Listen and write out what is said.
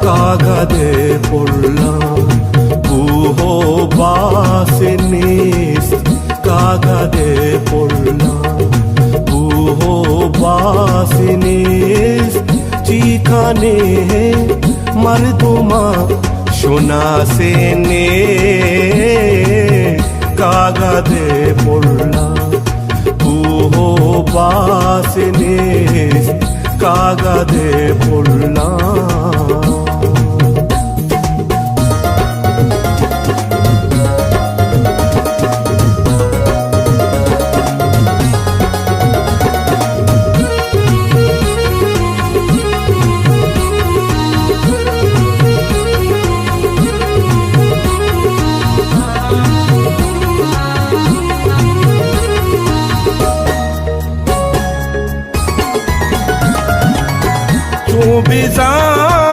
কাগাদে পড়লাম কুহো বাসিনিস কাগাদে পড়লাম কুহো বাসিনিস চিখানে মরদুমা শোনাসেনে কাগাদে পড়লাম কুহো বাসিনিস কাগাদে পড়লাম